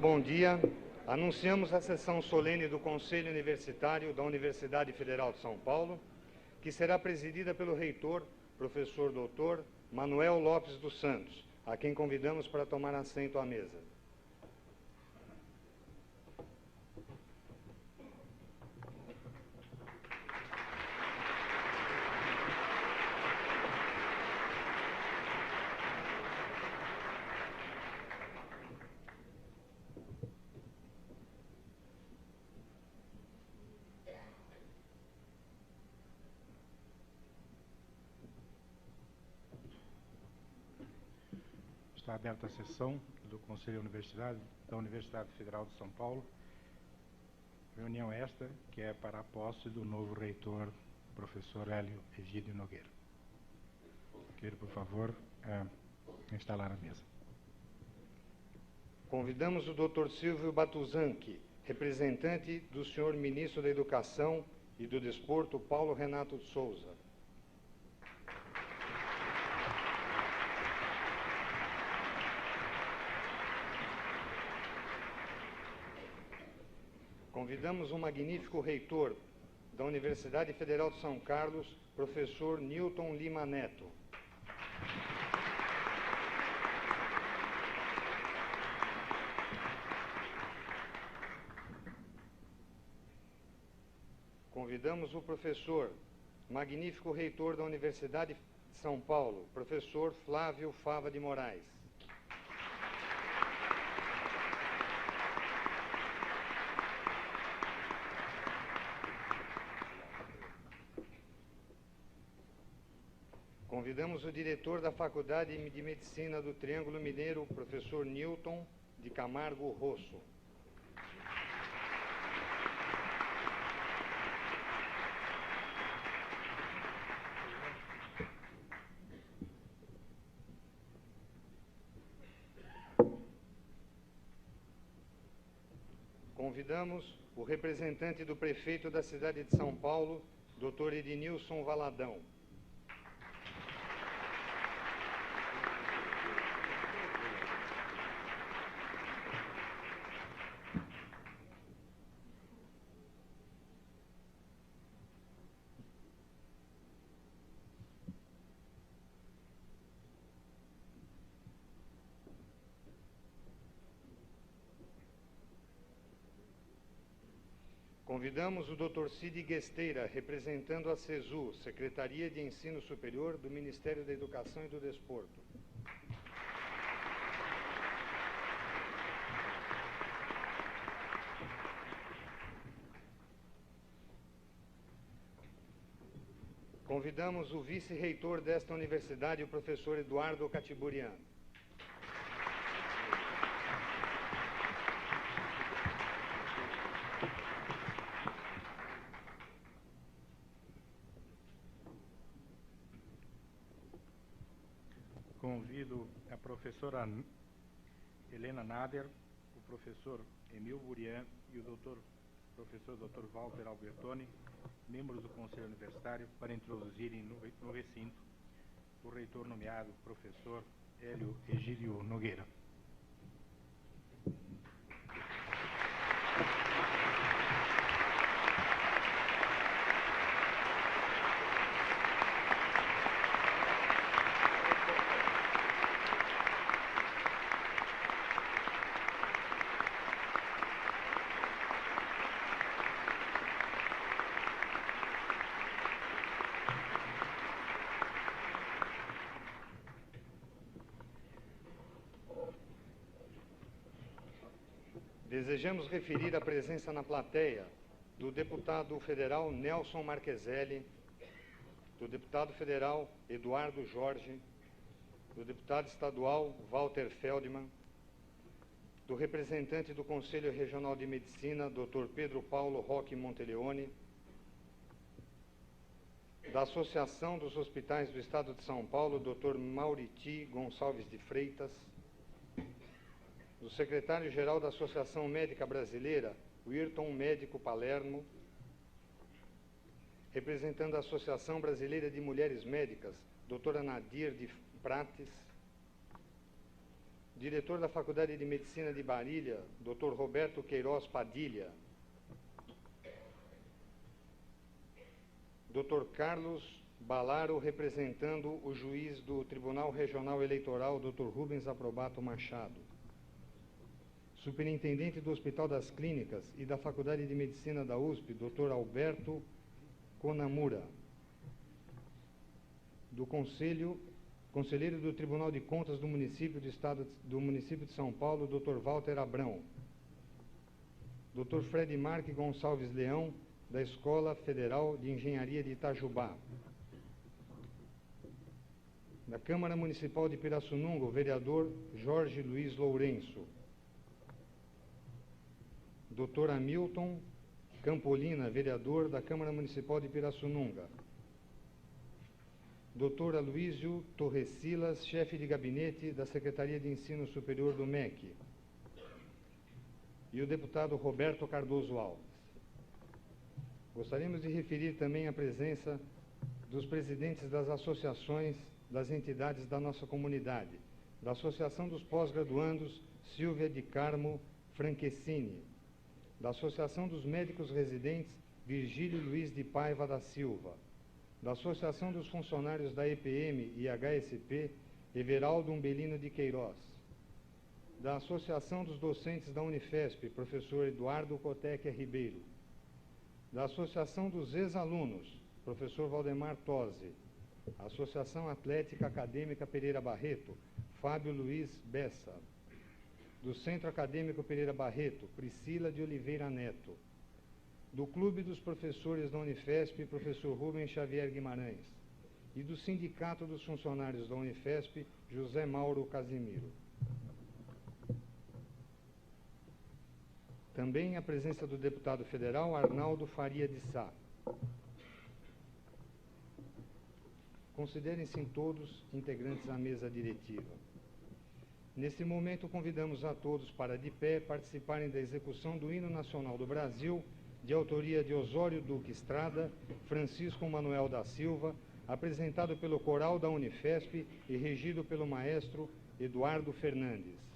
Bom dia. Anunciamos a sessão solene do Conselho Universitário da Universidade Federal de São Paulo, que será presidida pelo reitor, professor doutor Manuel Lopes dos Santos, a quem convidamos para tomar assento à mesa. Está aberta a sessão do Conselho da Universidade Federal de São Paulo. Reunião esta que é para a posse do novo reitor, professor Hélio Egídio Nogueira. Quero, por favor, instalar a mesa. Convidamos o Dr. Silvio Batuzanchi, representante do senhor Ministro da Educação e do Desporto, Paulo Renato de Souza. Convidamos um magnífico reitor da Universidade Federal de São Carlos, professor Newton Lima Neto. Convidamos o professor, magnífico reitor da Universidade de São Paulo, professor Flávio Fava de Moraes. Convidamos o diretor da Faculdade de Medicina do Triângulo Mineiro, professor Newton de Camargo Rosso. Convidamos o representante do prefeito da cidade de São Paulo, Dr. Ednilson Valadão. Convidamos o Dr. Cid Guesteira, representando a CESU, Secretaria de Ensino Superior do Ministério da Educação e do Desporto. Convidamos o vice-reitor desta universidade, o professor Eduardo Catiburian. Convido a professora Helena Nader, o professor Emil Burian e o professor Dr. Walter Albertoni, membros do Conselho Universitário, para introduzirem no recinto o reitor nomeado, professor Hélio Egídio Nogueira. Desejamos referir a presença na plateia do deputado federal Nelson Marqueselli, do deputado federal Eduardo Jorge, do deputado estadual Walter Feldman, do representante do Conselho Regional de Medicina, Dr. Pedro Paulo Roque Monteleone, da Associação dos Hospitais do Estado de São Paulo, Dr. Mauriti Gonçalves de Freitas, do secretário-geral da Associação Médica Brasileira, Wilton Médico Palermo, representando a Associação Brasileira de Mulheres Médicas, doutora Nadir de Prates, Diretor da Faculdade de Medicina de Marília, Dr. Roberto Queiroz Padilha. Dr. Carlos Balaro, representando o juiz do Tribunal Regional Eleitoral, Dr. Rubens Aprobato Machado. Superintendente do Hospital das Clínicas e da Faculdade de Medicina da USP, Dr. Alberto Konamura. Conselheiro do Tribunal de Contas do município de São Paulo, Dr. Walter Abrão. Dr. Fred Marque Gonçalves Leão, da Escola Federal de Engenharia de Itajubá. Da Câmara Municipal de Pirassununga, o vereador Jorge Luiz Lourenço. Dr. Hamilton Campolina, vereador da Câmara Municipal de Pirassununga. Dr. Aloísio Torres Silas, chefe de gabinete da Secretaria de Ensino Superior do MEC. E o deputado Roberto Cardoso Alves. Gostaríamos de referir também a presença dos presidentes das associações das entidades da nossa comunidade, da Associação dos Pós-Graduandos, Silvia de Carmo Franchessini, da Associação dos Médicos Residentes, Virgílio Luiz de Paiva da Silva, da Associação dos Funcionários da EPM e HSP, Everaldo Umbelino de Queiroz, da Associação dos Docentes da Unifesp, professor Eduardo Cotecchia Ribeiro, da Associação dos Ex-Alunos, professor Valdemar Tosi, Associação Atlética Acadêmica Pereira Barreto, Fábio Luiz Bessa, do Centro Acadêmico Pereira Barreto, Priscila de Oliveira Neto, do Clube dos Professores da Unifesp, professor Rubens Xavier Guimarães, e do Sindicato dos Funcionários da Unifesp, José Mauro Casimiro. Também a presença do deputado federal Arnaldo Faria de Sá. Considerem-se todos integrantes à mesa diretiva. Nesse momento, convidamos a todos para, de pé, participarem da execução do Hino Nacional do Brasil, de autoria de Osório Duque Estrada, Francisco Manuel da Silva, apresentado pelo Coral da Unifesp e regido pelo maestro Eduardo Fernandes.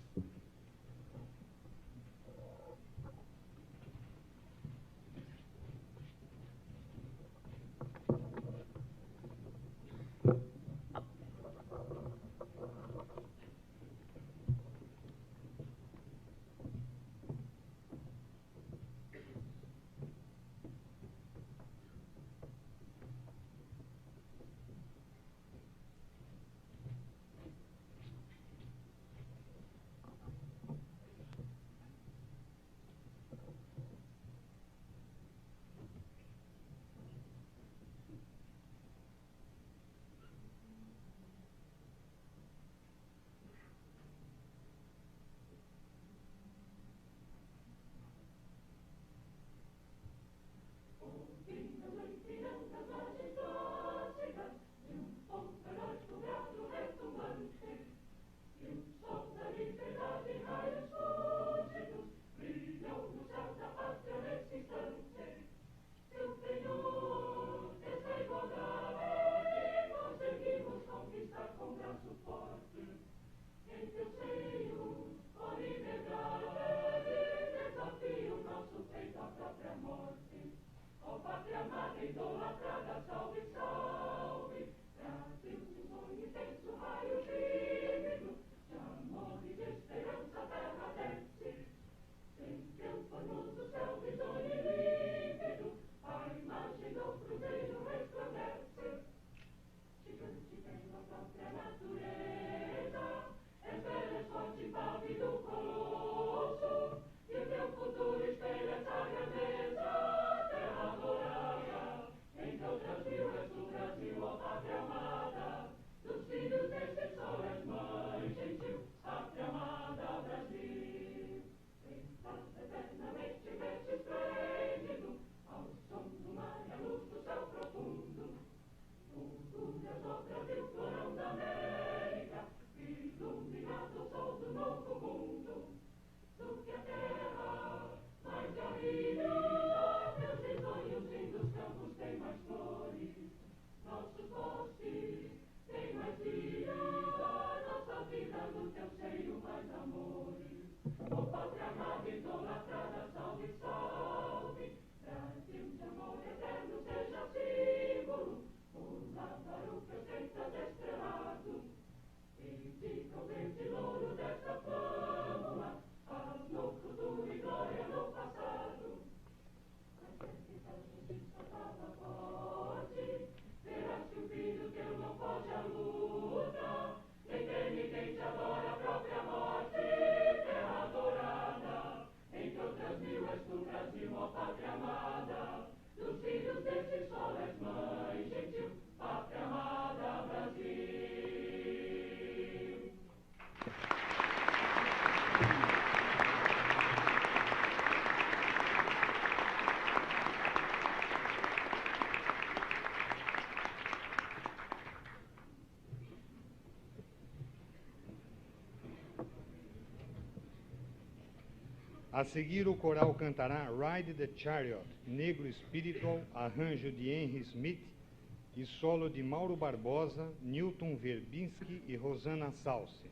A seguir, o coral cantará Ride the Chariot, Negro Spiritual, arranjo de Henry Smith e solo de Mauro Barbosa, Newton Verbinski e Rosana Salsi.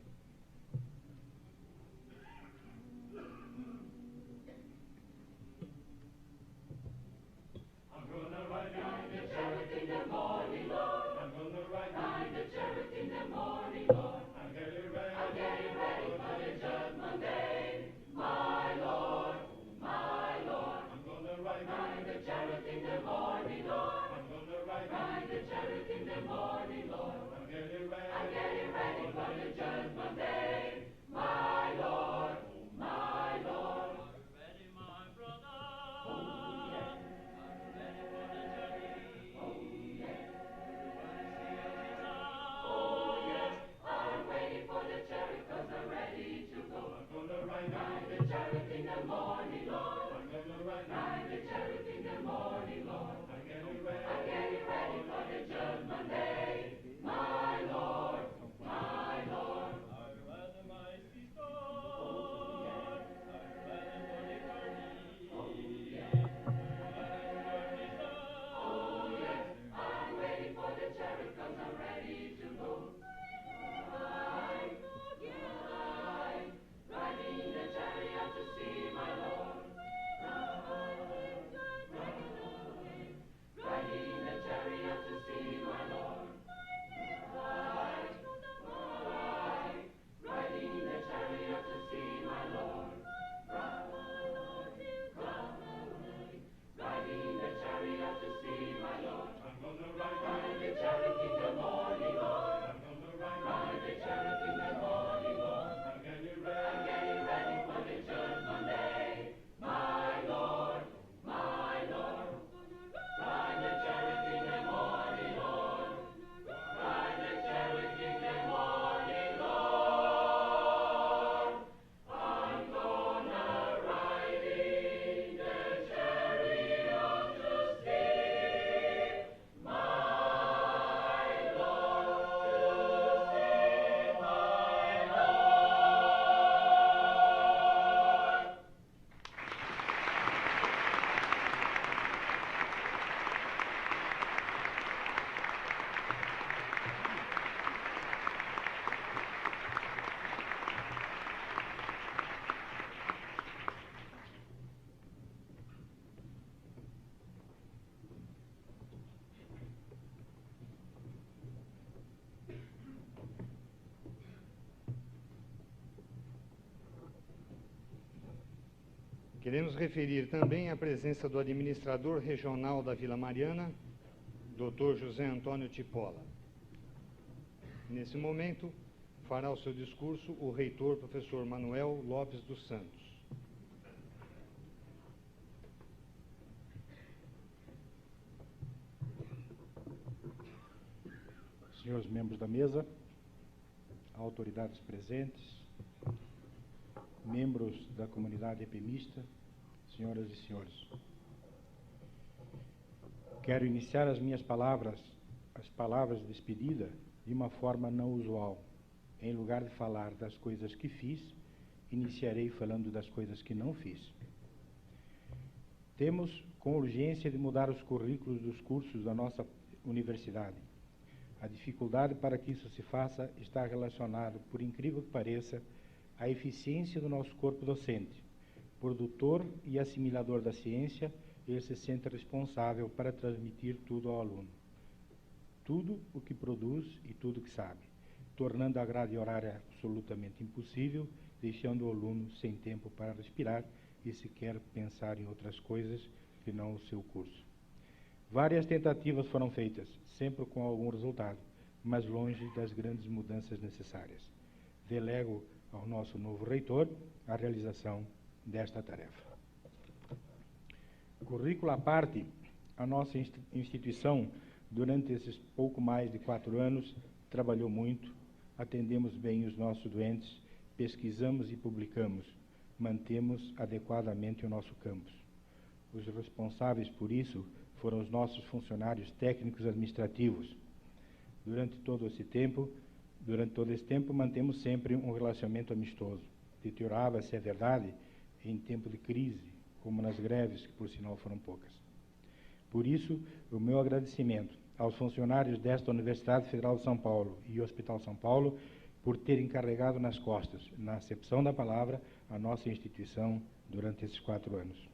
Queremos referir também a presença do administrador regional da Vila Mariana, Dr. José Antônio Tipola. Nesse momento, fará o seu discurso o reitor, professor Manuel Lopes dos Santos. Senhores membros da mesa, autoridades presentes, membros da comunidade epimista, senhoras e senhores. Quero iniciar as minhas palavras, as palavras de despedida, de uma forma não usual. Em lugar de falar das coisas que fiz, iniciarei falando das coisas que não fiz. Temos com urgência de mudar os currículos dos cursos da nossa universidade. A dificuldade para que isso se faça está relacionado, por incrível que pareça, à eficiência do nosso corpo docente. Produtor e assimilador da ciência, ele se sente responsável para transmitir tudo ao aluno. Tudo o que produz e tudo o que sabe, tornando a grade horária absolutamente impossível, deixando o aluno sem tempo para respirar e sequer pensar em outras coisas que não o seu curso. Várias tentativas foram feitas, sempre com algum resultado, mas longe das grandes mudanças necessárias. Delego ao nosso novo reitor a realização desta tarefa. Currículo à parte, a nossa instituição, durante esses pouco mais de 4 anos, trabalhou muito, atendemos bem os nossos doentes, pesquisamos e publicamos, mantemos adequadamente o nosso campus. Os responsáveis por isso foram os nossos funcionários técnicos administrativos. Durante todo esse tempo, mantemos sempre um relacionamento amistoso. Deteriorava-se, é verdade, em tempo de crise, como nas greves, que por sinal foram poucas. Por isso, o meu agradecimento aos funcionários desta Universidade Federal de São Paulo e Hospital São Paulo por terem carregado nas costas, na acepção da palavra, a nossa instituição durante esses 4 anos.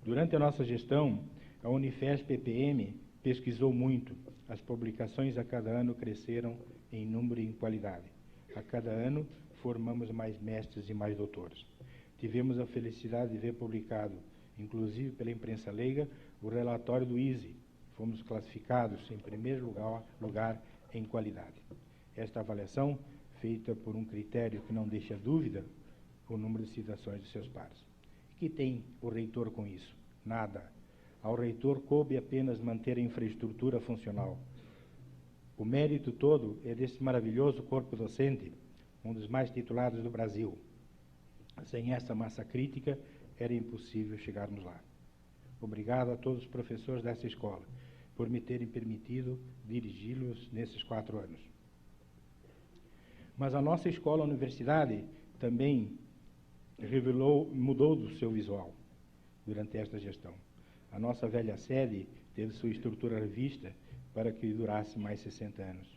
Durante a nossa gestão, a Unifesp-EPM pesquisou muito. As publicações a cada ano cresceram em número e em qualidade. A cada ano, formamos mais mestres e mais doutores. Tivemos a felicidade de ver publicado, inclusive pela imprensa leiga, o relatório do ISE. Fomos classificados em primeiro lugar em qualidade. Esta avaliação, feita por um critério que não deixa dúvida, o número de citações de seus pares. Que tem o reitor com isso? Nada. Ao reitor coube apenas manter a infraestrutura funcional. O mérito todo é desse maravilhoso corpo docente, um dos mais titulados do Brasil. Sem essa massa crítica, era impossível chegarmos lá. Obrigado a todos os professores dessa escola por me terem permitido dirigi-los nesses 4 anos. Mas a nossa escola, a universidade, também mudou do seu visual durante esta gestão. A nossa velha sede teve sua estrutura revista para que durasse mais 60 anos.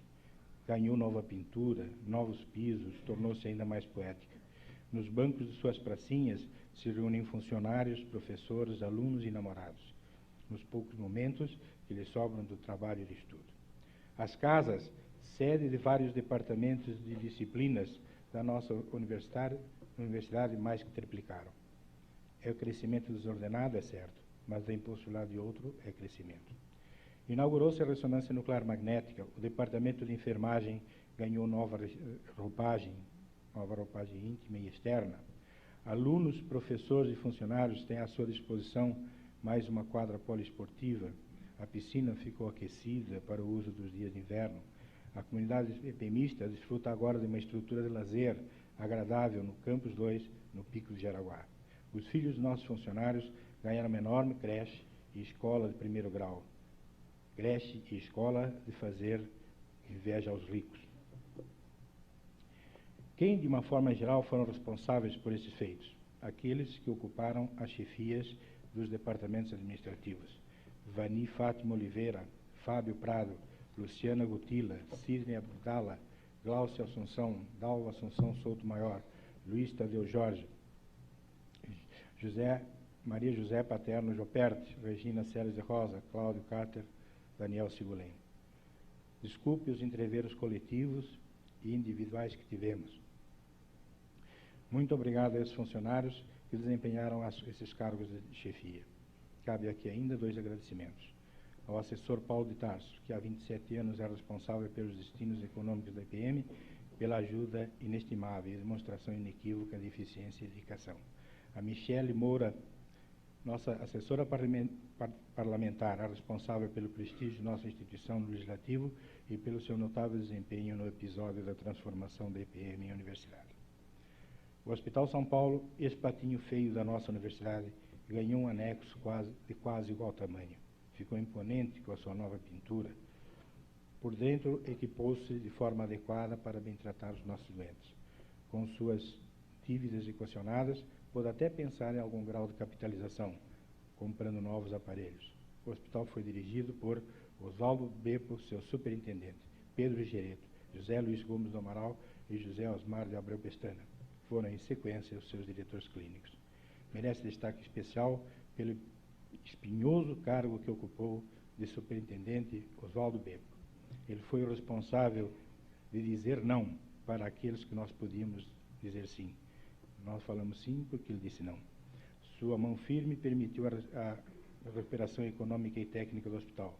Ganhou nova pintura, novos pisos, tornou-se ainda mais poética. Nos bancos de suas pracinhas se reúnem funcionários, professores, alunos e namorados, nos poucos momentos que lhes sobram do trabalho e do estudo. As casas, sede de vários departamentos de disciplinas da nossa universidade mais que triplicaram. É o crescimento desordenado, é certo, mas da impulsionado de outro é crescimento. Inaugurou-se a ressonância nuclear magnética, o departamento de enfermagem ganhou nova roupagem íntima e externa. Alunos, professores e funcionários têm à sua disposição mais uma quadra poliesportiva. A piscina ficou aquecida para o uso dos dias de inverno. A comunidade EPMista desfruta agora de uma estrutura de lazer agradável no Campus 2, no Pico de Jaraguá. Os filhos dos nossos funcionários ganharam uma enorme creche e escola de 1º grau. Creche e escola de fazer inveja aos ricos. Quem, de uma forma geral, foram responsáveis por esses feitos? Aqueles que ocuparam as chefias dos departamentos administrativos. Vani Fátima Oliveira, Fábio Prado, Luciana Gutila, Sidney Abdala, Glaucia Assunção, Dalva Assunção Souto Maior, Luiz Tadeu Jorge, Maria José Paterno Joperte, Regina Celes de Rosa, Cláudio Cáter, Daniel Sigolém. Desculpe os entreveros coletivos e individuais que tivemos. Muito obrigado a esses funcionários que desempenharam esses cargos de chefia. Cabe aqui ainda 2 agradecimentos. Ao assessor Paulo de Tarso, que há 27 anos é responsável pelos destinos econômicos da EPM, pela ajuda inestimável e demonstração inequívoca de eficiência e dedicação. A Michele Moura, nossa assessora parlamentar, a responsável pelo prestígio de nossa instituição no Legislativo e pelo seu notável desempenho no episódio da transformação da EPM em universidade. O Hospital São Paulo, esse patinho feio da nossa universidade, ganhou um anexo de quase igual tamanho. Ficou imponente com a sua nova pintura. Por dentro, equipou-se de forma adequada para bem tratar os nossos doentes. Com suas dívidas equacionadas, pôde até pensar em algum grau de capitalização, comprando novos aparelhos. O hospital foi dirigido por Oswaldo Beppo, seu superintendente, Pedro Gereto, José Luiz Gomes do Amaral e José Osmar de Abreu Pestana. Foram, em sequência, os seus diretores clínicos. Merece destaque especial pelo espinhoso cargo que ocupou de superintendente Oswaldo Beppo. Ele foi o responsável de dizer não para aqueles que nós podíamos dizer sim. Nós falamos sim porque ele disse não. Sua mão firme permitiu a recuperação econômica e técnica do hospital.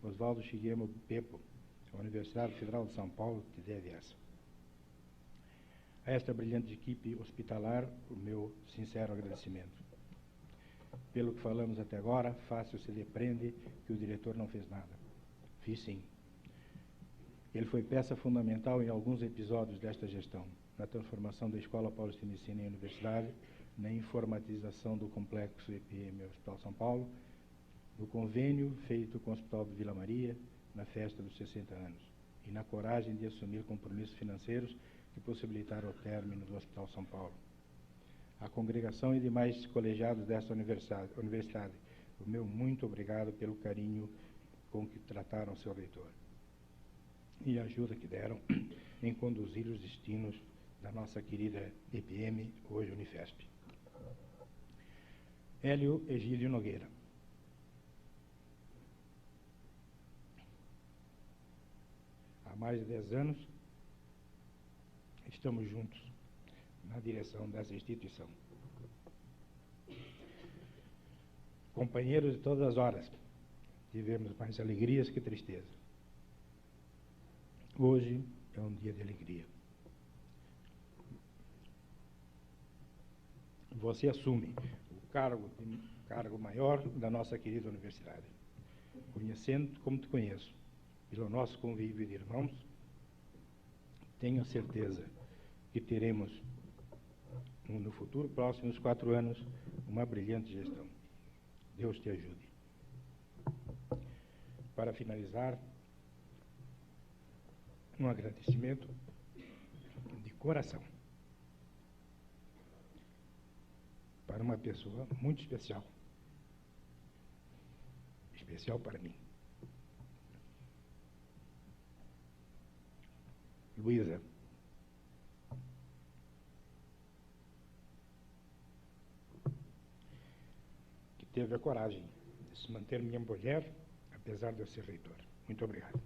Oswaldo Shigeru Beppo, a Universidade Federal de São Paulo, te deve essa. A esta brilhante equipe hospitalar, o meu sincero agradecimento. Pelo que falamos até agora, fácil se depreende que o diretor não fez nada. Fiz sim. Ele foi peça fundamental em alguns episódios desta gestão, na transformação da Escola Paulista de Medicina em universidade, na informatização do complexo EPM Hospital São Paulo, no convênio feito com o Hospital de Vila Maria, na festa dos 60 anos, e na coragem de assumir compromissos financeiros que possibilitaram o término do Hospital São Paulo. A congregação e demais colegiados desta universidade, o meu muito obrigado pelo carinho com que trataram seu reitor e a ajuda que deram em conduzir os destinos da nossa querida EPM, hoje Unifesp. Hélio Egídio Nogueira. Há mais de 10 anos estamos juntos na direção dessa instituição. Companheiros de todas as horas, tivemos mais alegrias que tristeza. Hoje é um dia de alegria. Você assume o cargo maior da nossa querida universidade. Conhecendo como te conheço, pelo nosso convívio de irmãos, tenho certeza que teremos, no futuro, próximos 4 anos, uma brilhante gestão. Deus te ajude. Para finalizar, um agradecimento de coração para uma pessoa muito especial. Especial para mim. Luísa. Que teve a coragem de se manter minha mulher, apesar de eu ser reitor. Muito obrigado.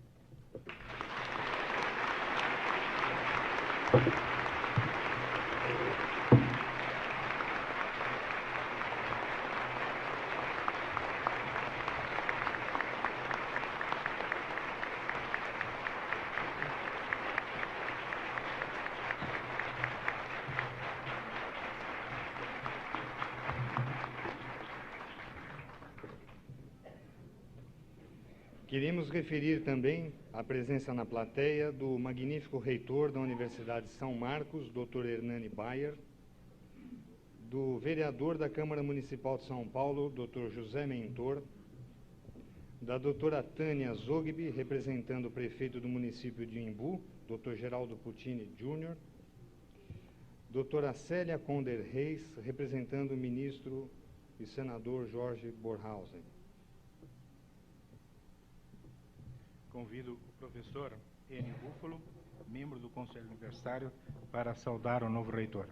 Queremos referir também a presença na plateia do magnífico reitor da Universidade de São Marcos, Dr. Hernani Bayer, do vereador da Câmara Municipal de São Paulo, Dr. José Mentor, da doutora Tânia Zogby, representando o prefeito do município de Imbu, Dr. Geraldo Puccini Jr., doutora Célia Conder Reis, representando o ministro e senador Jorge Borhausen. Convido o professor Enio Búfalo, membro do Conselho Universitário, para saudar o novo reitor.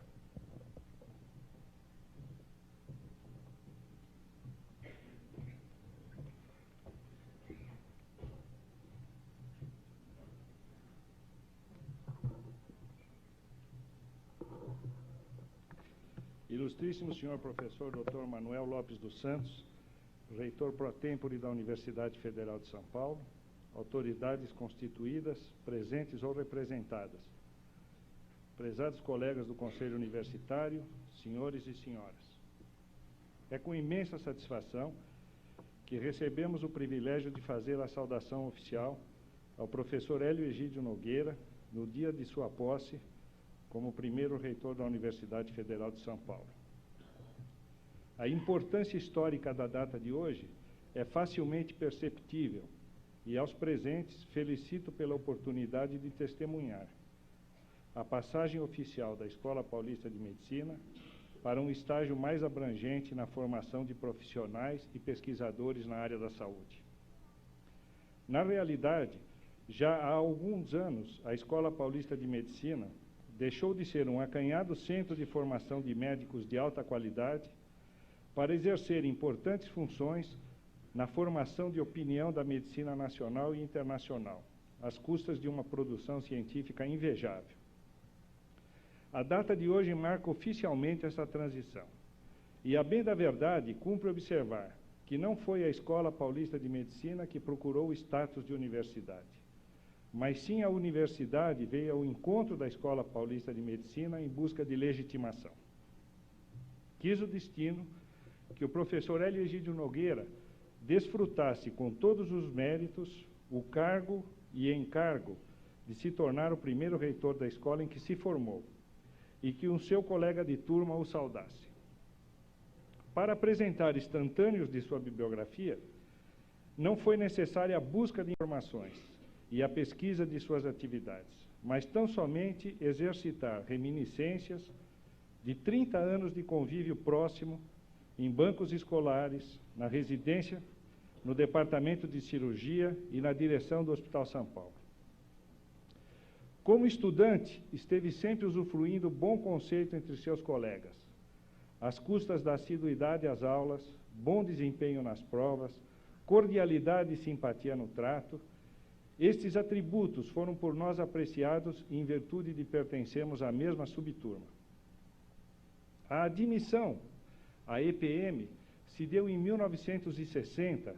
Ilustríssimo senhor professor Dr. Manuel Lopes dos Santos, reitor pro tempore da Universidade Federal de São Paulo, autoridades constituídas, presentes ou representadas, prezados colegas do Conselho Universitário, senhores e senhoras. É com imensa satisfação que recebemos o privilégio de fazer a saudação oficial ao professor Hélio Egídio Nogueira, no dia de sua posse, como primeiro reitor da Universidade Federal de São Paulo. A importância histórica da data de hoje é facilmente perceptível, e aos presentes felicito pela oportunidade de testemunhar a passagem oficial da Escola Paulista de Medicina para um estágio mais abrangente na formação de profissionais e pesquisadores na área da saúde. Na realidade, já há alguns anos, a Escola Paulista de Medicina deixou de ser um acanhado centro de formação de médicos de alta qualidade para exercer importantes funções na formação de opinião da medicina nacional e internacional, às custas de uma produção científica invejável. A data de hoje marca oficialmente essa transição. E, a bem da verdade, cumpre observar que não foi a Escola Paulista de Medicina que procurou o status de universidade, mas sim a universidade veio ao encontro da Escola Paulista de Medicina em busca de legitimação. Quis o destino que o professor Hélio Egídio Nogueira desfrutasse com todos os méritos o cargo e encargo de se tornar o primeiro reitor da escola em que se formou e que um seu colega de turma o saudasse. Para apresentar instantâneos de sua bibliografia, não foi necessária a busca de informações e a pesquisa de suas atividades, mas tão somente exercitar reminiscências de 30 anos de convívio próximo em bancos escolares, na residência, no departamento de cirurgia e na direção do Hospital São Paulo. Como estudante, esteve sempre usufruindo bom conceito entre seus colegas, às custas da assiduidade às aulas, bom desempenho nas provas, cordialidade e simpatia no trato. Estes atributos foram por nós apreciados em virtude de pertencermos à mesma subturma. A admissão à EPM se deu em 1960,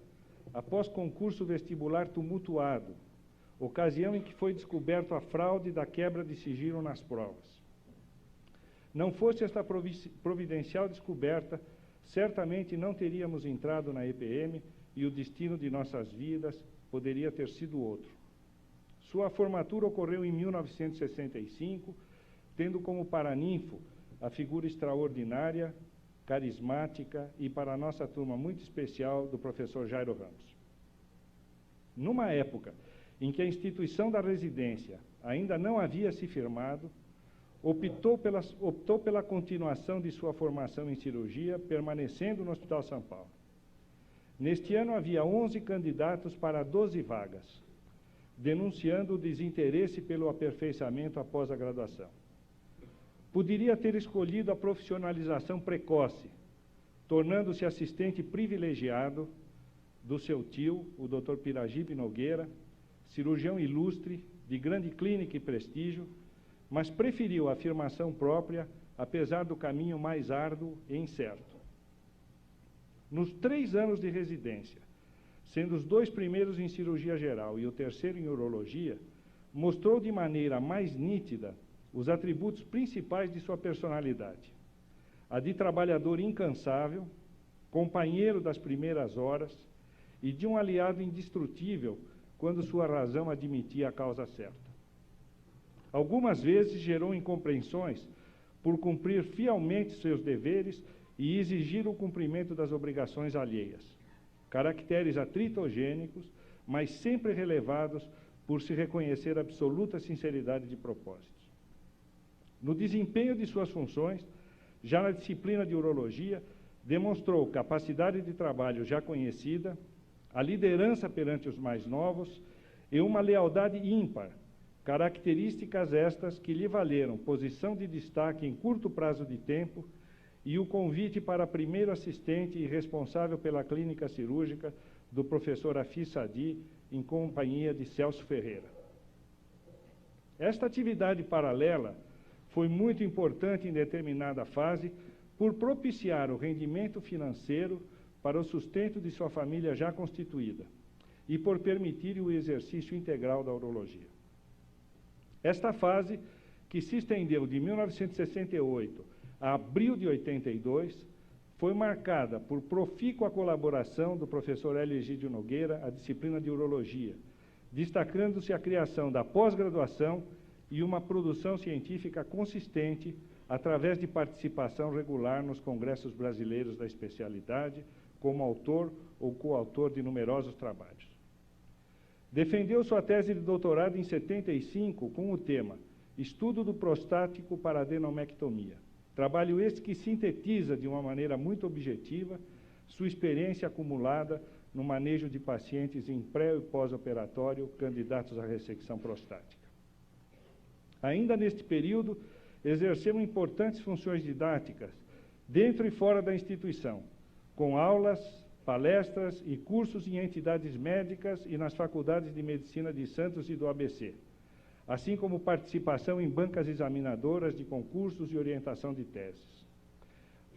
após concurso vestibular tumultuado, ocasião em que foi descoberto a fraude da quebra de sigilo nas provas. Não fosse esta providencial descoberta, certamente não teríamos entrado na EPM e o destino de nossas vidas poderia ter sido outro. Sua formatura ocorreu em 1965, tendo como paraninfo a figura extraordinária, carismática e, para a nossa turma, muito especial do professor Jairo Ramos. Numa época em que a instituição da residência ainda não havia se firmado, optou pela continuação de sua formação em cirurgia, permanecendo no Hospital São Paulo. Neste ano havia 11 candidatos para 12 vagas, denunciando o desinteresse pelo aperfeiçoamento após a graduação. Poderia ter escolhido a profissionalização precoce, tornando-se assistente privilegiado do seu tio, o Dr. Piragibe Nogueira, cirurgião ilustre, de grande clínica e prestígio, mas preferiu a afirmação própria, apesar do caminho mais árduo e incerto. Nos 3 anos de residência, sendo os 2 primeiros em cirurgia geral e o terceiro em urologia, mostrou de maneira mais nítida os atributos principais de sua personalidade: a de trabalhador incansável, companheiro das primeiras horas e de um aliado indestrutível quando sua razão admitia a causa certa. Algumas vezes gerou incompreensões por cumprir fielmente seus deveres e exigir o cumprimento das obrigações alheias, caracteres atritogênicos, mas sempre relevados por se reconhecer absoluta sinceridade de propósitos. No desempenho de suas funções, já na disciplina de urologia, demonstrou capacidade de trabalho já conhecida, a liderança perante os mais novos e uma lealdade ímpar, características estas que lhe valeram posição de destaque em curto prazo de tempo e o convite para primeiro assistente e responsável pela clínica cirúrgica do professor Afis Sadi, em companhia de Celso Ferreira. Esta atividade paralela foi muito importante em determinada fase por propiciar o rendimento financeiro para o sustento de sua família já constituída e por permitir o exercício integral da urologia. Esta fase, que se estendeu de 1968 a abril de 82, foi marcada por profícua colaboração do professor Hélio Egídio Nogueira à disciplina de urologia, destacando-se a criação da pós-graduação e uma produção científica consistente através de participação regular nos congressos brasileiros da especialidade, como autor ou coautor de numerosos trabalhos. Defendeu sua tese de doutorado em 75 com o tema Estudo do prostático para adenomectomia. Trabalho este que sintetiza de uma maneira muito objetiva sua experiência acumulada no manejo de pacientes em pré- e pós-operatório candidatos à ressecção prostática. Ainda neste período, exerceu importantes funções didáticas dentro e fora da instituição, com aulas, palestras e cursos em entidades médicas e nas faculdades de medicina de Santos e do ABC, assim como participação em bancas examinadoras de concursos e orientação de teses.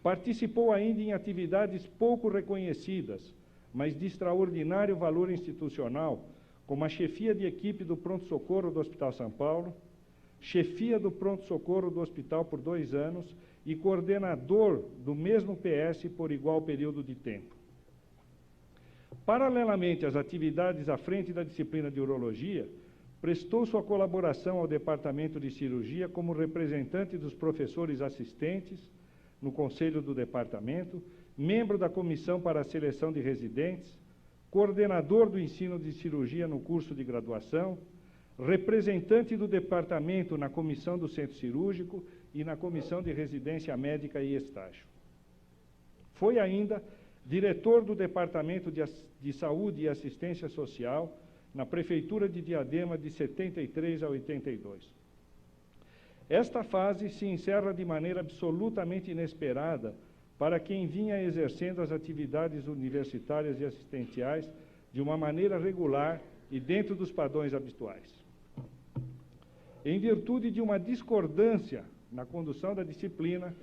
Participou ainda em atividades pouco reconhecidas, mas de extraordinário valor institucional, como a chefia de equipe do pronto-socorro do Hospital São Paulo, chefia do pronto-socorro do hospital por 2 anos e coordenador do mesmo PS por igual período de tempo. Paralelamente às atividades à frente da disciplina de urologia, prestou sua colaboração ao departamento de cirurgia como representante dos professores assistentes no conselho do departamento, membro da comissão para a seleção de residentes, coordenador do ensino de cirurgia no curso de graduação, representante do departamento na comissão do centro cirúrgico e na comissão de residência médica e estágio. Foi ainda diretor do Departamento de Saúde e Assistência Social na Prefeitura de Diadema de 73 a 82. Esta fase se encerra de maneira absolutamente inesperada para quem vinha exercendo as atividades universitárias e assistenciais de uma maneira regular e dentro dos padrões habituais. Em virtude de uma discordância na condução da disciplina,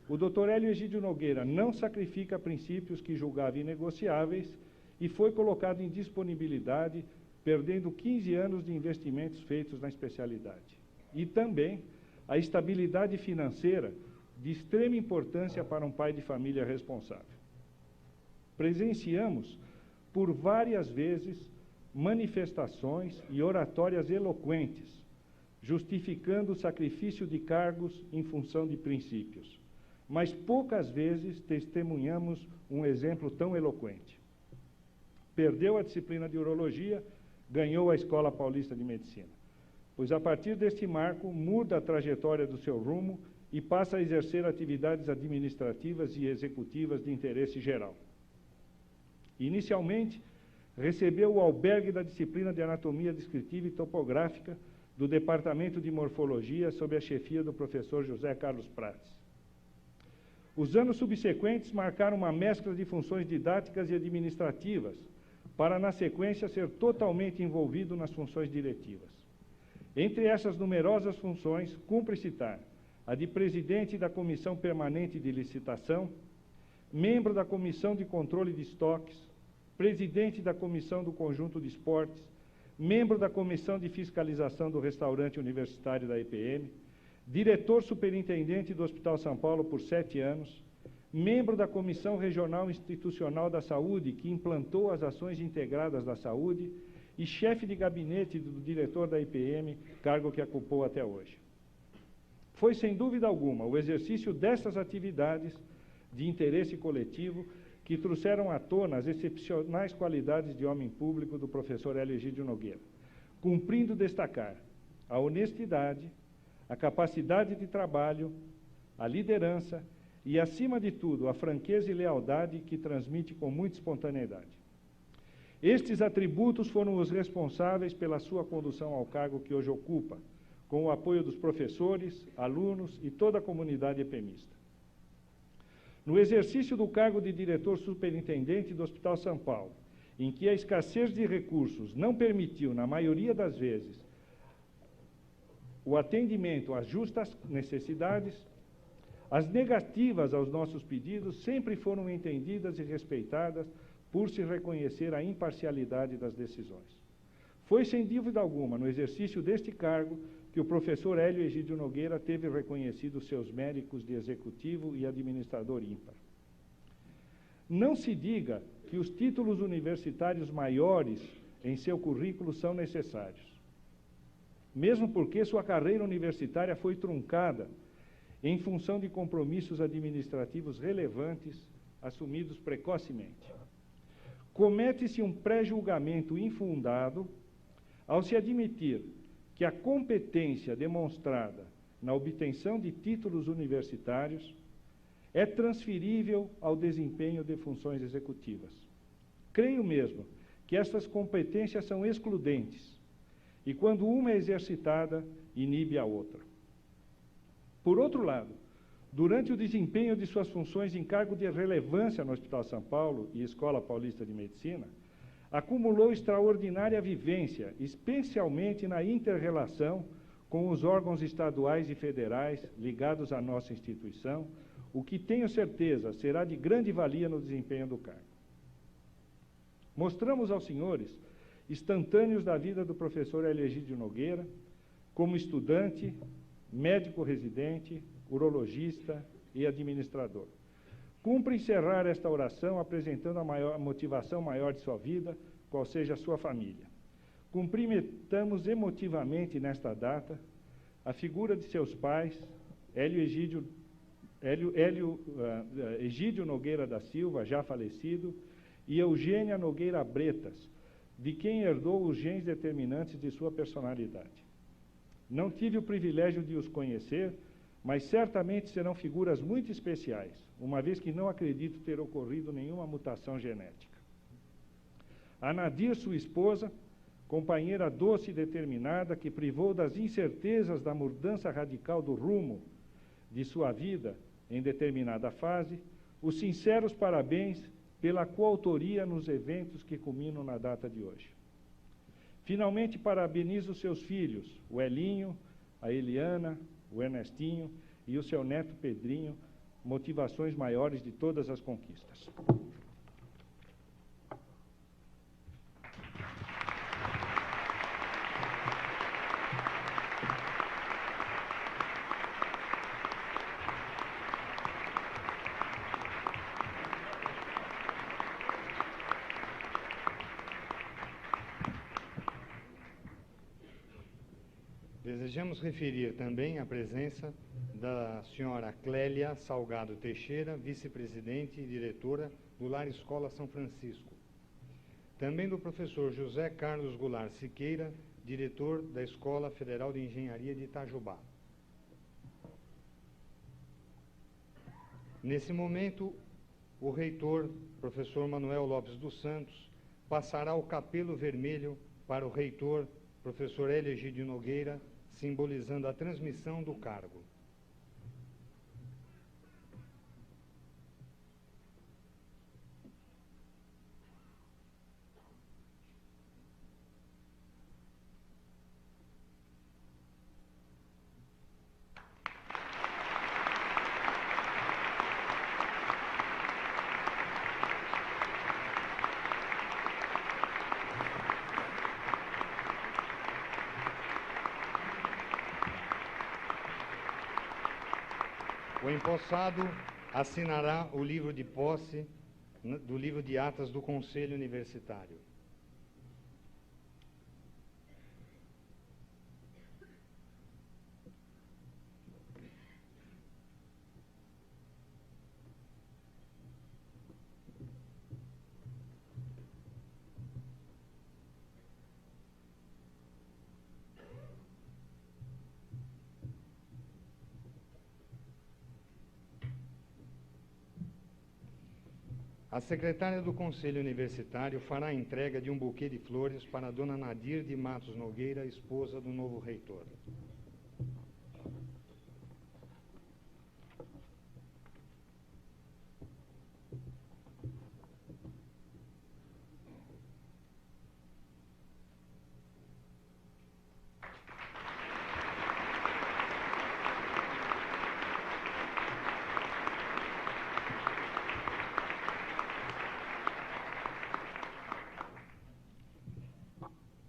o Dr. Hélio Egídio Nogueira não sacrifica princípios que julgava inegociáveis e foi colocado em disponibilidade, perdendo 15 anos de investimentos feitos na especialidade. E também a estabilidade financeira de extrema importância para um pai de família responsável. Presenciamos, por várias vezes, manifestações e oratórias eloquentes, justificando o sacrifício de cargos em função de princípios. Mas poucas vezes testemunhamos um exemplo tão eloquente. Perdeu a disciplina de urologia, ganhou a Escola Paulista de Medicina, pois a partir deste marco muda a trajetória do seu rumo e passa a exercer atividades administrativas e executivas de interesse geral. Inicialmente, recebeu o albergue da disciplina de Anatomia Descritiva e Topográfica do Departamento de Morfologia sob a chefia do professor José Carlos Prates. Os anos subsequentes marcaram uma mescla de funções didáticas e administrativas, para, na sequência, ser totalmente envolvido nas funções diretivas. Entre essas numerosas funções, cumpre citar a de presidente da Comissão Permanente de Licitação, membro da Comissão de Controle de Estoques, presidente da Comissão do Conjunto de Esportes, membro da Comissão de Fiscalização do Restaurante Universitário da EPM, diretor superintendente do Hospital São Paulo por 7 anos, membro da Comissão Regional Institucional da Saúde, que implantou as ações integradas da saúde, e chefe de gabinete do diretor da IPM, cargo que ocupou até hoje. Foi, sem dúvida alguma, o exercício dessas atividades de interesse coletivo que trouxeram à tona as excepcionais qualidades de homem público do professor Hélio Egídio Nogueira, cumprindo destacar a honestidade, a capacidade de trabalho, a liderança e, acima de tudo, a franqueza e lealdade que transmite com muita espontaneidade. Estes atributos foram os responsáveis pela sua condução ao cargo que hoje ocupa, com o apoio dos professores, alunos e toda a comunidade epemista. No exercício do cargo de diretor superintendente do Hospital São Paulo, em que a escassez de recursos não permitiu, na maioria das vezes, o atendimento às justas necessidades, as negativas aos nossos pedidos sempre foram entendidas e respeitadas por se reconhecer a imparcialidade das decisões. Foi, sem dúvida alguma, no exercício deste cargo que o professor Hélio Egídio Nogueira teve reconhecido seus méritos de executivo e administrador ímpar. Não se diga que os títulos universitários maiores em seu currículo são necessários, mesmo porque sua carreira universitária foi truncada em função de compromissos administrativos relevantes assumidos precocemente. Comete-se um pré-julgamento infundado ao se admitir que a competência demonstrada na obtenção de títulos universitários é transferível ao desempenho de funções executivas. Creio mesmo que estas competências são excludentes e, quando uma é exercitada, inibe a outra. Por outro lado, durante o desempenho de suas funções em cargo de relevância no Hospital São Paulo e Escola Paulista de Medicina, acumulou extraordinária vivência, especialmente na inter-relação com os órgãos estaduais e federais ligados à nossa instituição, o que tenho certeza será de grande valia no desempenho do cargo. Mostramos aos senhores instantâneos da vida do professor Hélio Egídio Nogueira, como estudante, médico residente, urologista, e administrador. Cumpre encerrar esta oração apresentando a motivação maior de sua vida, qual seja a sua família. Cumprimentamos emotivamente nesta data a figura de seus pais, Egídio Nogueira da Silva, já falecido, e Eugênia Nogueira Bretas, de quem herdou os genes determinantes de sua personalidade. Não tive o privilégio de os conhecer, mas certamente serão figuras muito especiais, uma vez que não acredito ter ocorrido nenhuma mutação genética. A Nadir, sua esposa, companheira doce e determinada, que privou das incertezas da mudança radical do rumo de sua vida em determinada fase, os sinceros parabéns pela coautoria nos eventos que culminam na data de hoje. Finalmente, parabenizo seus filhos, o Elinho, a Eliana, o Ernestinho e o seu neto Pedrinho, motivações maiores de todas as conquistas. Desejamos referir também a presença da senhora Clélia Salgado Teixeira, vice-presidente e diretora do Lar Escola São Francisco. Também do professor José Carlos Goulart Siqueira, diretor da Escola Federal de Engenharia de Itajubá. Nesse momento, o reitor, professor Manuel Lopes dos Santos, passará o capelo vermelho para o reitor, professor Hélio Egídio Nogueira, simbolizando a transmissão do cargo. O empossado assinará o livro de posse do livro de atas do Conselho Universitário. A secretária do Conselho Universitário fará a entrega de um buquê de flores para a dona Nadir de Matos Nogueira, esposa do novo reitor.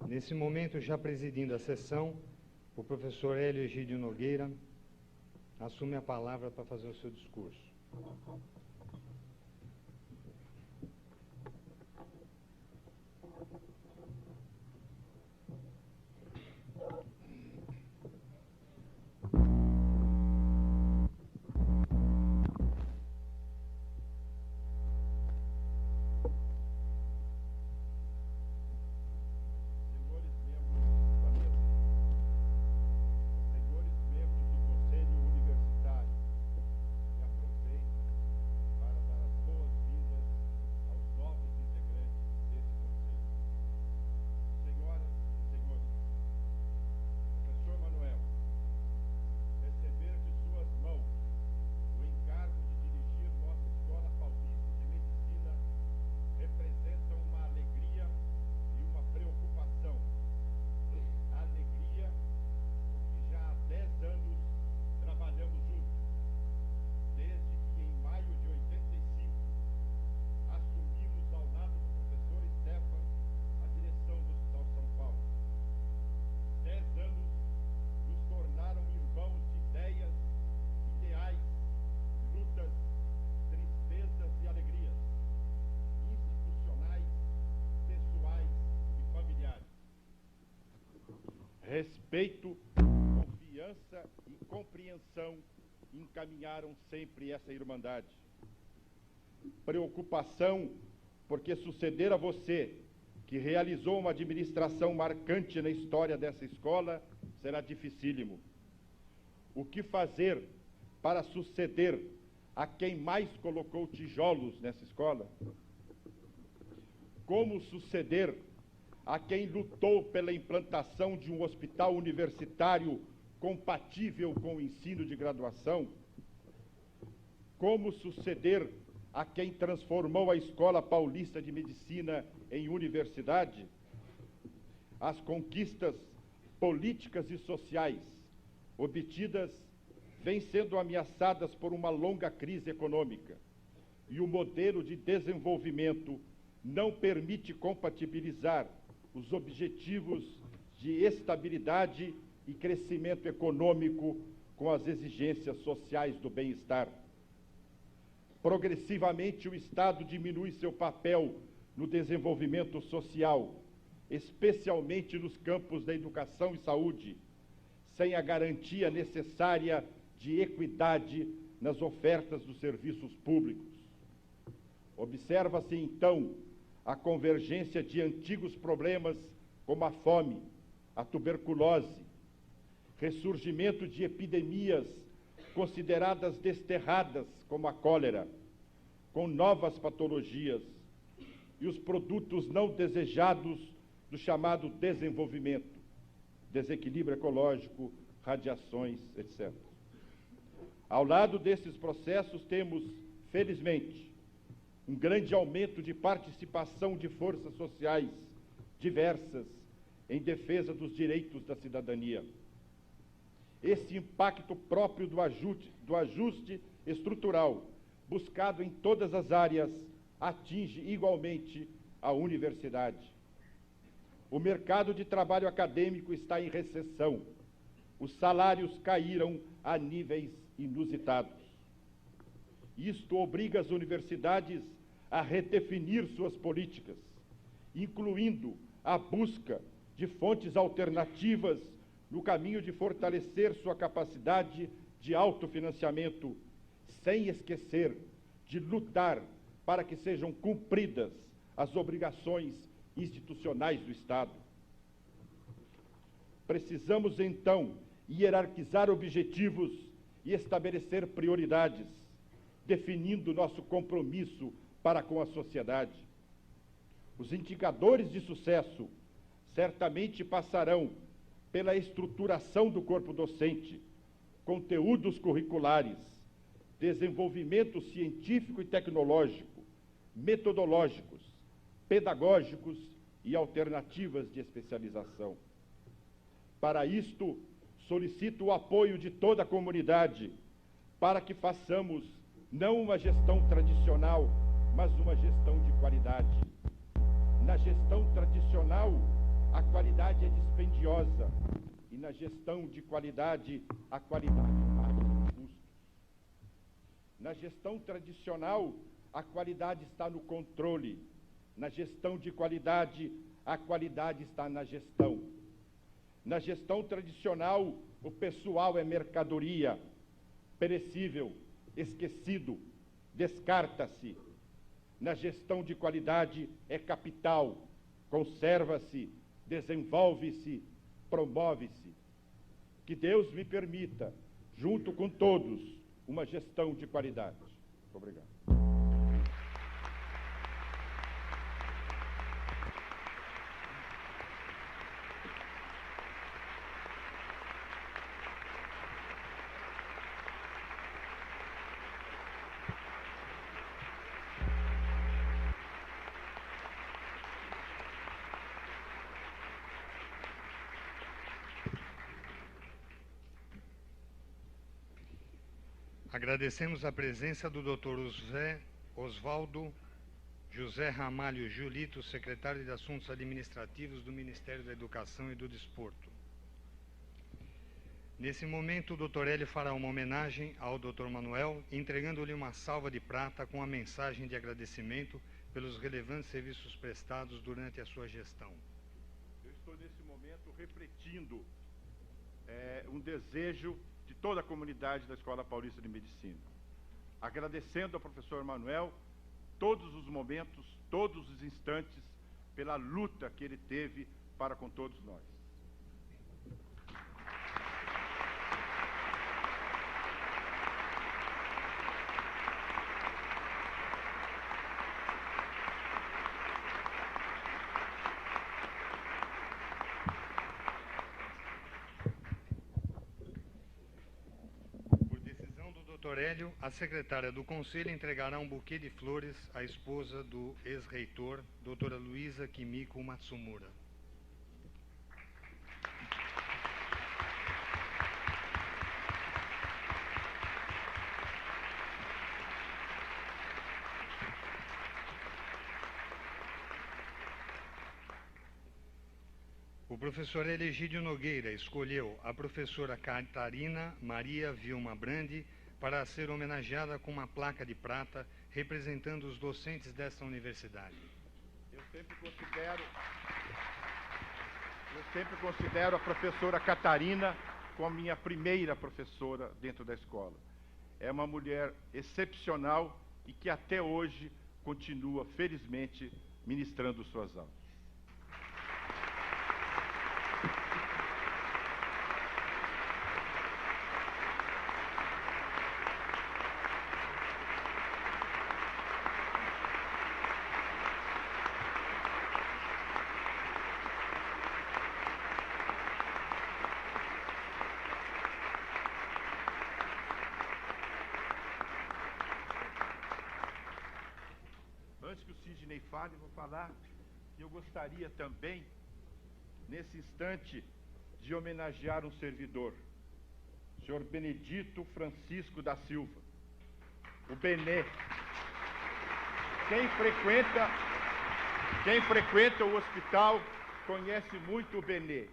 Nesse momento, já presidindo a sessão, o professor Hélio Egídio Nogueira assume a palavra para fazer o seu discurso. respeito, confiança e compreensão encaminharam sempre essa irmandade. Preocupação, porque suceder a você, que realizou uma administração marcante na história dessa escola, será dificílimo. O que fazer para suceder a quem mais colocou tijolos nessa escola? Como suceder a quem lutou pela implantação de um hospital universitário compatível com o ensino de graduação? Como suceder a quem transformou a Escola Paulista de Medicina em universidade? As conquistas políticas e sociais obtidas vêm sendo ameaçadas por uma longa crise econômica, e o modelo de desenvolvimento não permite compatibilizar os objetivos de estabilidade e crescimento econômico com as exigências sociais do bem-estar. Progressivamente, o Estado diminui seu papel no desenvolvimento social, especialmente nos campos da educação e saúde, sem a garantia necessária de equidade nas ofertas dos serviços públicos. Observa-se, então, a convergência de antigos problemas como a fome, a tuberculose, ressurgimento de epidemias consideradas desterradas, como a cólera, com novas patologias, e os produtos não desejados do chamado desenvolvimento, desequilíbrio ecológico, radiações, etc. Ao lado desses processos, temos, felizmente, um grande aumento de participação de forças sociais diversas em defesa dos direitos da cidadania. Esse impacto próprio do ajuste estrutural, buscado em todas as áreas, atinge igualmente a universidade. O mercado de trabalho acadêmico está em recessão. Os salários caíram a níveis inusitados. Isto obriga as universidades a redefinir suas políticas, incluindo a busca de fontes alternativas no caminho de fortalecer sua capacidade de autofinanciamento, sem esquecer de lutar para que sejam cumpridas as obrigações institucionais do Estado. Precisamos, então, hierarquizar objetivos e estabelecer prioridades, definindo nosso compromisso para com a sociedade. Os indicadores de sucesso certamente passarão pela estruturação do corpo docente, conteúdos curriculares, desenvolvimento científico e tecnológico, metodológicos, pedagógicos e alternativas de especialização. Para isto, solicito o apoio de toda a comunidade para que façamos não uma gestão tradicional, mas uma gestão de qualidade. Na gestão tradicional, a qualidade é dispendiosa, e na gestão de qualidade, a qualidade paga os custos. Na gestão tradicional, a qualidade está no controle. Na gestão de qualidade, a qualidade está na gestão. Na gestão tradicional, o pessoal é mercadoria, perecível, esquecido, descarta-se. Na gestão de qualidade, é capital, conserva-se, desenvolve-se, promove-se. Que Deus me permita, junto com todos, uma gestão de qualidade. Muito obrigado. Agradecemos a presença do Dr. Oswaldo José Ramalho Julito, secretário de Assuntos Administrativos do Ministério da Educação e do Desporto. Nesse momento, o Dr. Hélio fará uma homenagem ao Dr. Manuel, entregando-lhe uma salva de prata com a mensagem de agradecimento pelos relevantes serviços prestados durante a sua gestão. Eu estou, nesse momento, refletindo um desejo de toda a comunidade da Escola Paulista de Medicina. Agradecendo ao professor Manuel todos os momentos, todos os instantes, pela luta que ele teve para com todos nós. Dr. Hélio, a secretária do Conselho entregará um buquê de flores à esposa do ex-reitor, doutora Luísa Kimiko Matsumura. O professor Elegídio Nogueira escolheu a professora Catarina Maria Vilma Brandi para ser homenageada com uma placa de prata representando os docentes desta universidade. Eu sempre considero a professora Catarina como a minha primeira professora dentro da escola. É uma mulher excepcional e que até hoje continua, felizmente, ministrando suas aulas. Antes que o Sidney fale, vou falar que eu gostaria também, nesse instante, de homenagear um servidor, o senhor Benedito Francisco da Silva, o Benê. Quem frequenta o hospital conhece muito o Benê,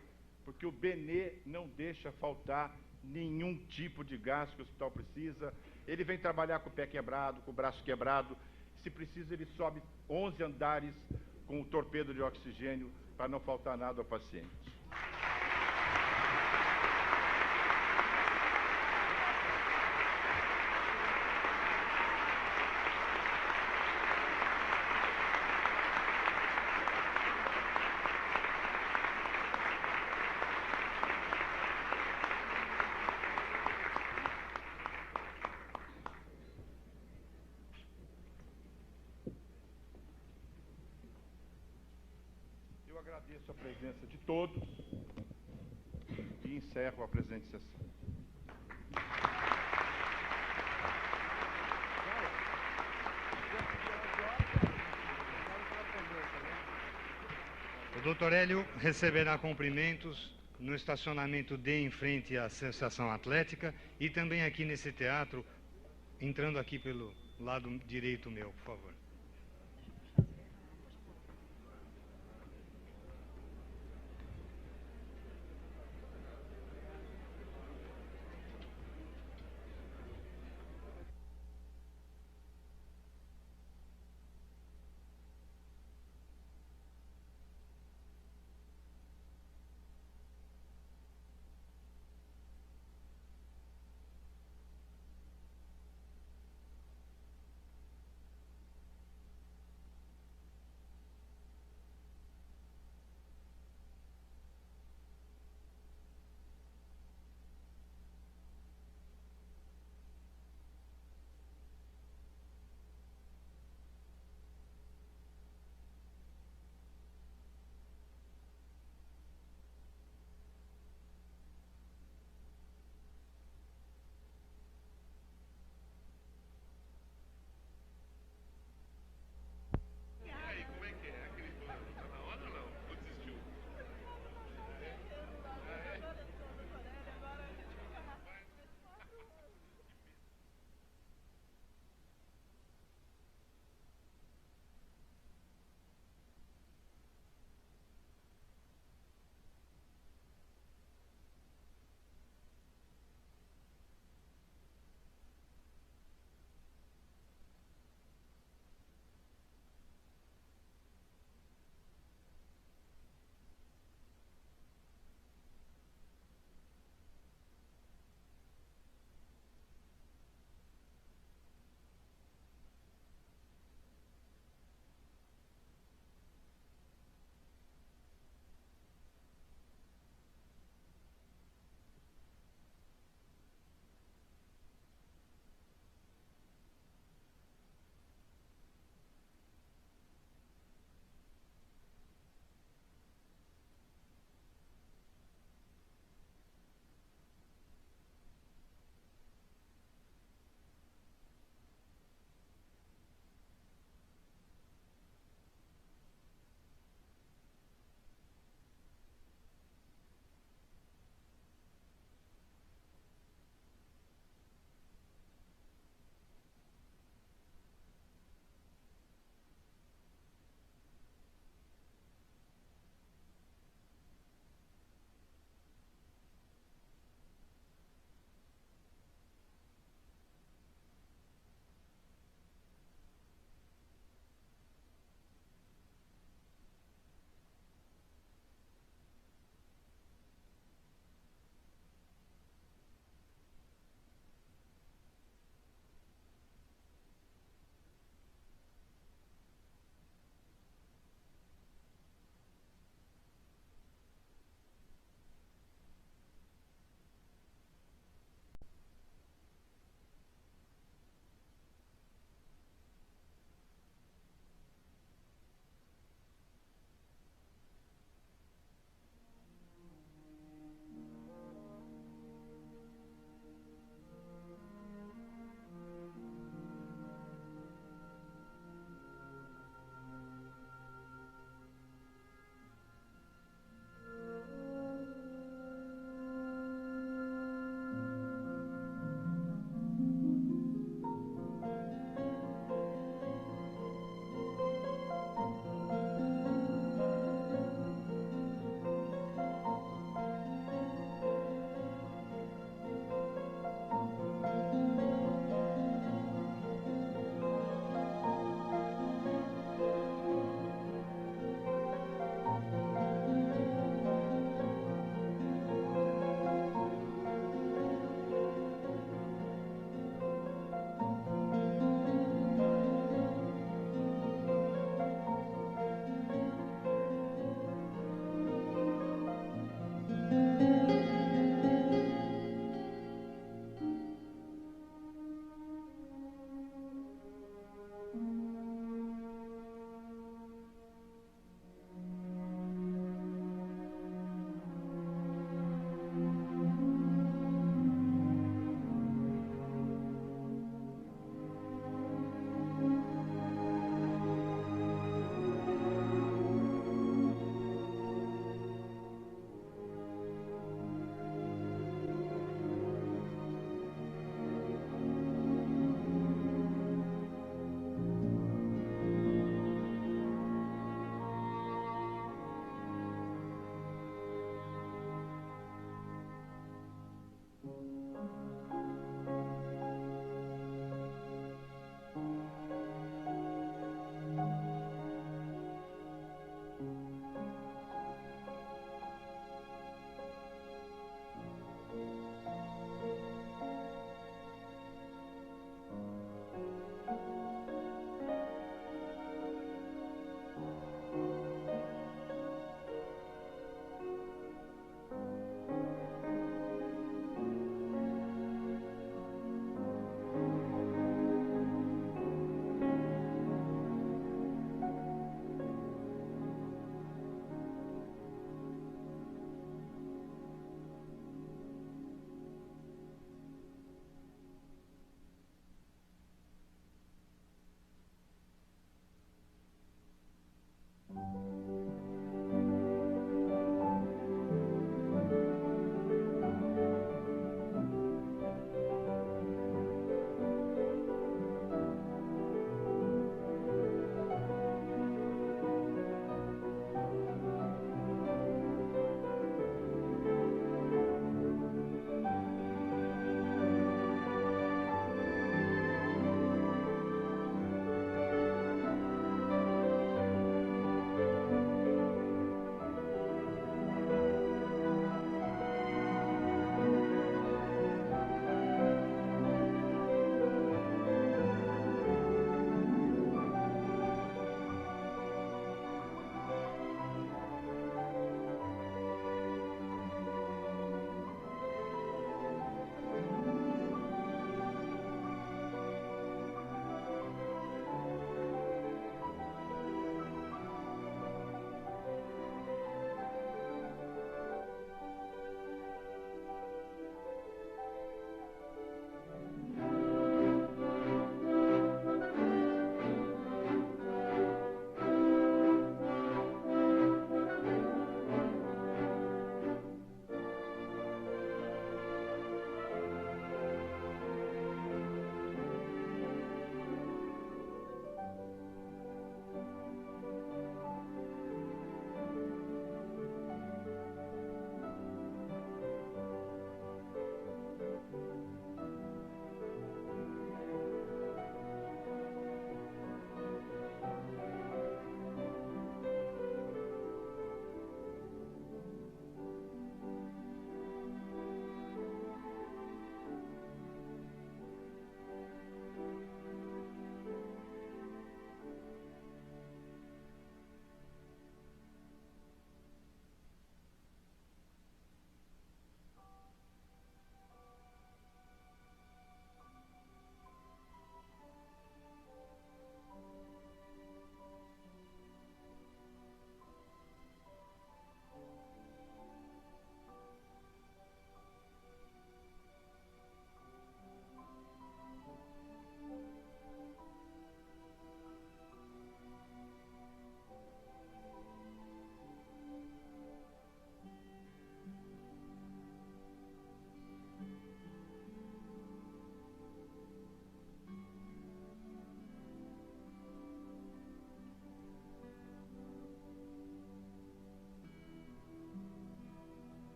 porque o Benê não deixa faltar nenhum tipo de gasto que o hospital precisa. Ele vem trabalhar com o pé quebrado, com o braço quebrado. Se precisa, ele sobe 11 andares com o torpedo de oxigênio para não faltar nada ao paciente. Eu agradeço a presença de todos e encerro a presente sessão. O Dr. Hélio receberá cumprimentos no estacionamento D em frente à Associação Atlética e também aqui nesse teatro, entrando aqui pelo lado direito meu, por favor.